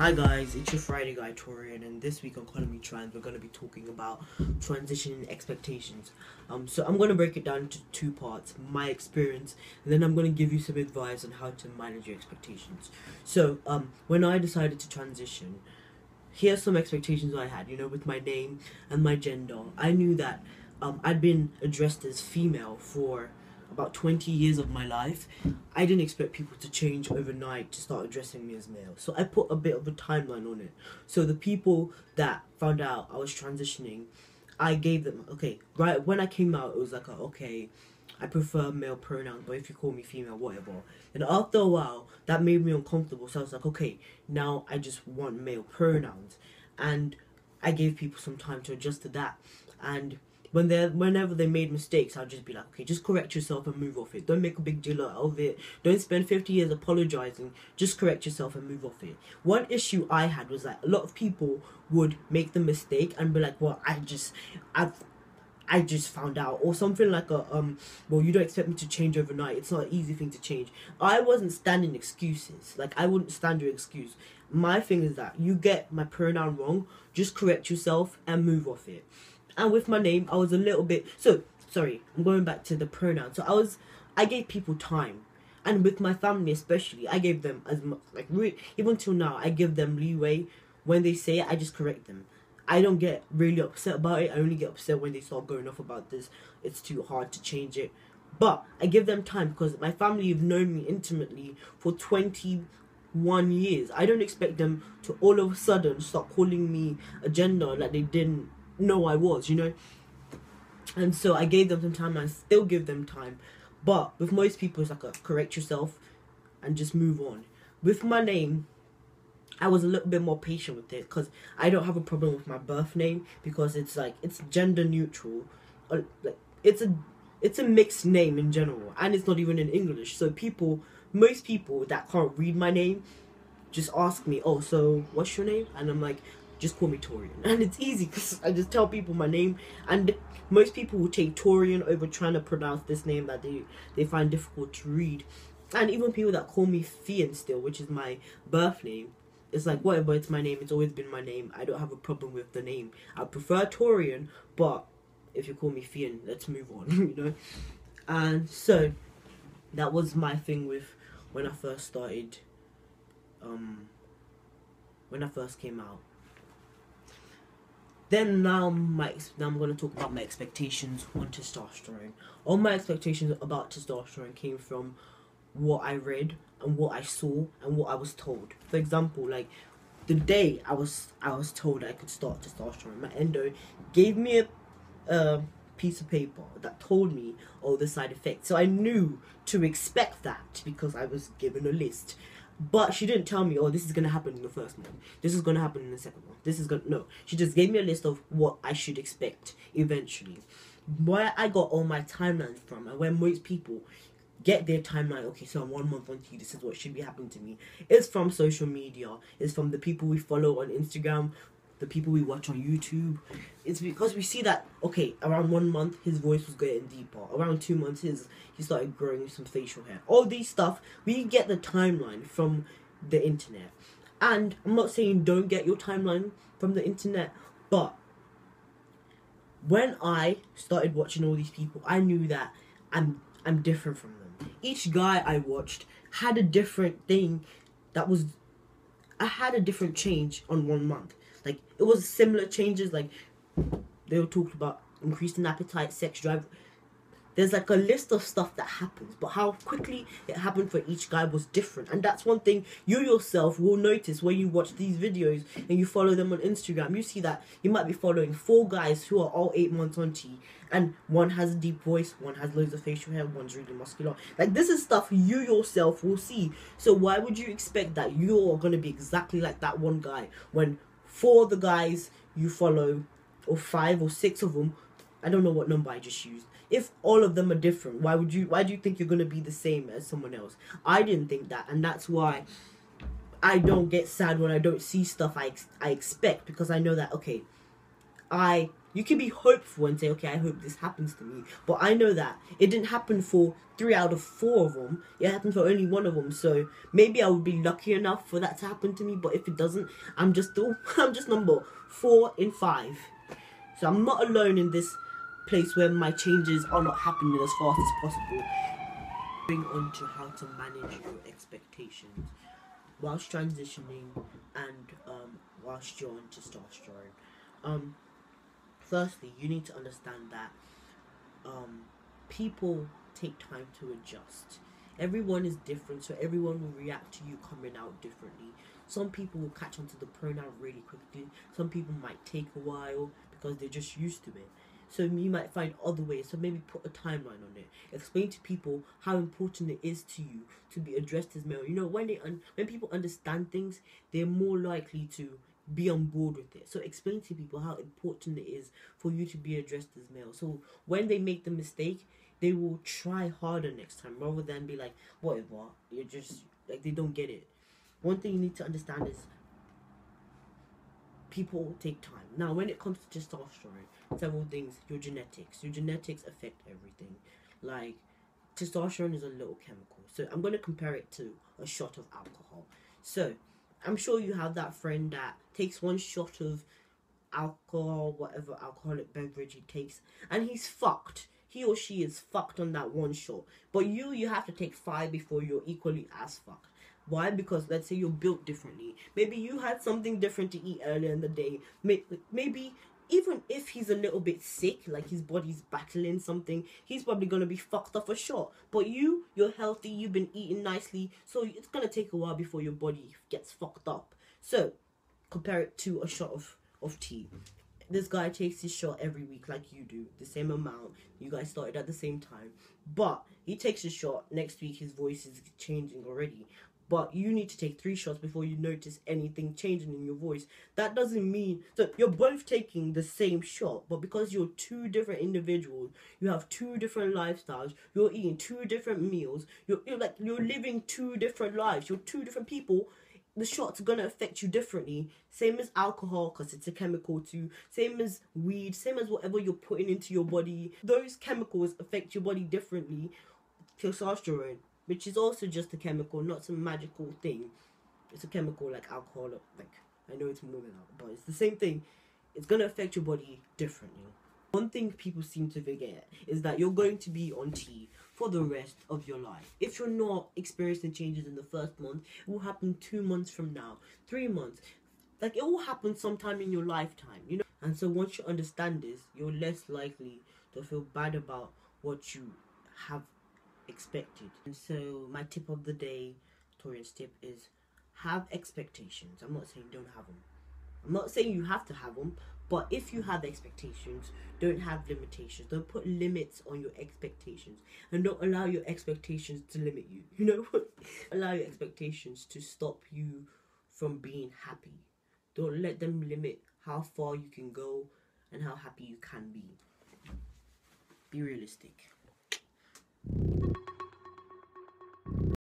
Hi guys, it's your Friday guy Toryian, and this week on ColOurMeTrans we're going to be talking about transitioning expectations. So I'm going to break it down into two parts: my experience, and then I'm going to give you some advice on how to manage your expectations. So when I decided to transition, here's some expectations I had. With my name and my gender, I knew that I'd been addressed as female for about 20 years of my life. I didn't expect people to change overnight to start addressing me as male. So I put a bit of a timeline on it. So the people that found out I was transitioning, I gave them, okay, right when I came out, it was like, okay, I prefer male pronouns, but if you call me female, whatever. And after a while, that made me uncomfortable. So I was like, okay, now I just want male pronouns. And I gave people some time to adjust to that. And whenever they made mistakes, I'd just be like, okay, just correct yourself and move off it. Don't make a big deal out of it. Don't spend 50 years apologizing. Just correct yourself and move off it. One issue I had was that a lot of people would make the mistake and be like, well, I just found out, or something like well, you don't expect me to change overnight. It's not an easy thing to change. I wasn't standing excuses. Like, I wouldn't stand your excuse. My thing is that you get my pronoun wrong, just correct yourself and move off it. And with my name, I was a little bit... sorry, I'm going back to the pronoun. So I gave people time. And with my family especially, I gave them as much... even till now, I give them leeway. When they say it, I just correct them. I don't get really upset about it. I only get upset when they start going off about this. It's too hard to change it. But I give them time because my family have known me intimately for 21 years. I don't expect them to all of a sudden start calling me a gender like they didn't know I was, And so I gave them some time, and I still give them time. But with most people, it's like correct yourself and just move on. With my name, I was a little bit more patient with it because I don't have a problem with my birth name because it's gender neutral. It's a mixed name in general, and it's not even in English. So most people that can't read my name just ask me, oh, so what's your name? And I'm like, just call me Toryian. And it's easy because I just tell people my name, and most people will take Toryian over trying to pronounce this name that they find difficult to read. And even people that call me Fian still, which is my birth name, it's like, whatever, it's my name, it's always been my name. I don't have a problem with the name. I prefer Toryian, but if you call me Fian, let's move on, And so that was my thing with when I first started, when I first came out. Then now I'm going to talk about my expectations on testosterone. All my expectations about testosterone came from what I read and what I saw and what I was told. For example, like the day I was told I could start testosterone, my endo gave me a piece of paper that told me all the side effects. So I knew to expect that because I was given a list. But she didn't tell me, oh, this is going to happen in the first month. This is going to happen in the second month. No. She just gave me a list of what I should expect eventually. Where I got all my timelines from, and where most people get their timeline, okay, so I'm 1 month onto this is what should be happening to me, it's from social media. It's from the people we follow on Instagram, the people we watch on YouTube. It's because we see that, okay, around 1 month, his voice was getting deeper. Around 2 months, he started growing some facial hair. All these stuff, we get the timeline from the internet. And I'm not saying don't get your timeline from the internet, but when I started watching all these people, I knew that I'm different from them. Each guy I watched had a different thing I had a different change on 1 month. Like, it was similar changes, like, they were talking about increasing appetite, sex drive. There's like a list of stuff that happens, but how quickly it happened for each guy was different. And that's one thing you yourself will notice when you watch these videos and you follow them on Instagram. You see that you might be following 4 guys who are all 8 months on T, and one has a deep voice, one has loads of facial hair, one's really muscular. Like, this is stuff you yourself will see. So why would you expect that you're going to be exactly like that one guy when 4 of the guys you follow, or 5 or 6 of them, I don't know what number I just used, if all of them are different, why do you think you're going to be the same as someone else? I didn't think that, and that's why I don't get sad when I don't see stuff I expect, because I know that, okay, I You can be hopeful and say, okay, I hope this happens to me. But I know that it didn't happen for 3 out of 4 of them. It happened for only 1 of them. So maybe I would be lucky enough for that to happen to me. But if it doesn't, I'm just number 4 in 5. So I'm not alone in this place where my changes are not happening as fast as possible. Going on to how to manage your expectations whilst transitioning and whilst you're on testosterone. Firstly, you need to understand that people take time to adjust. Everyone is different, so everyone will react to you coming out differently. Some people will catch on to the pronoun really quickly. Some people might take a while because they're just used to it. So you might find other ways. So maybe put a timeline on it. Explain to people how important it is to you to be addressed as male. You know, when people understand things, they're more likely to be on board with it. So explain to people how important it is for you to be addressed as male. So when they make the mistake, they will try harder next time rather than be like, whatever, you're just like, they don't get it. One thing you need to understand is people take time. Now, when it comes to testosterone, several things. Your genetics affect everything. Like, testosterone is a little chemical. So I'm going to compare it to a shot of alcohol. So I'm sure you have that friend that takes 1 shot of alcohol, whatever alcoholic beverage he takes, and he's fucked. He or she is fucked on that 1 shot. But you have to take 5 before you're equally as fucked. Why? Because let's say you're built differently. Maybe you had something different to eat earlier in the day. Maybe even if he's a little bit sick, like his body's battling something, he's probably going to be fucked off a shot. But you're healthy, you've been eating nicely, so it's going to take a while before your body gets fucked up. So, compare it to a shot of tea. This guy takes his shot every week like you do, the same amount. You guys started at the same time. But he takes his shot, next week his voice is changing already. But you need to take 3 shots before you notice anything changing in your voice. That doesn't mean... So you're both taking the same shot, but because you're 2 different individuals, you have 2 different lifestyles, you're eating 2 different meals, you're living 2 different lives, you're 2 different people, the shot's gonna affect you differently. Same as alcohol, because it's a chemical too. Same as weed, same as whatever you're putting into your body. Those chemicals affect your body differently. Testosterone, which is also just a chemical, not some magical thing. It's a chemical like alcohol, like, I know it's more than that, but it's the same thing. It's going to affect your body differently. One thing people seem to forget is that you're going to be on T for the rest of your life. If you're not experiencing changes in the first month, it will happen 2 months from now, 3 months. Like, it will happen sometime in your lifetime, you know? And so once you understand this, you're less likely to feel bad about what you have expected. And so my tip of the day, Toryian's tip, is have expectations. I'm not saying don't have them. I'm not saying you have to have them, but if you have expectations, don't have limitations. Don't put limits on your expectations, and don't allow your expectations to limit you. You know, allow your expectations to stop you from being happy. Don't let them limit how far you can go and how happy you can be. Be realistic.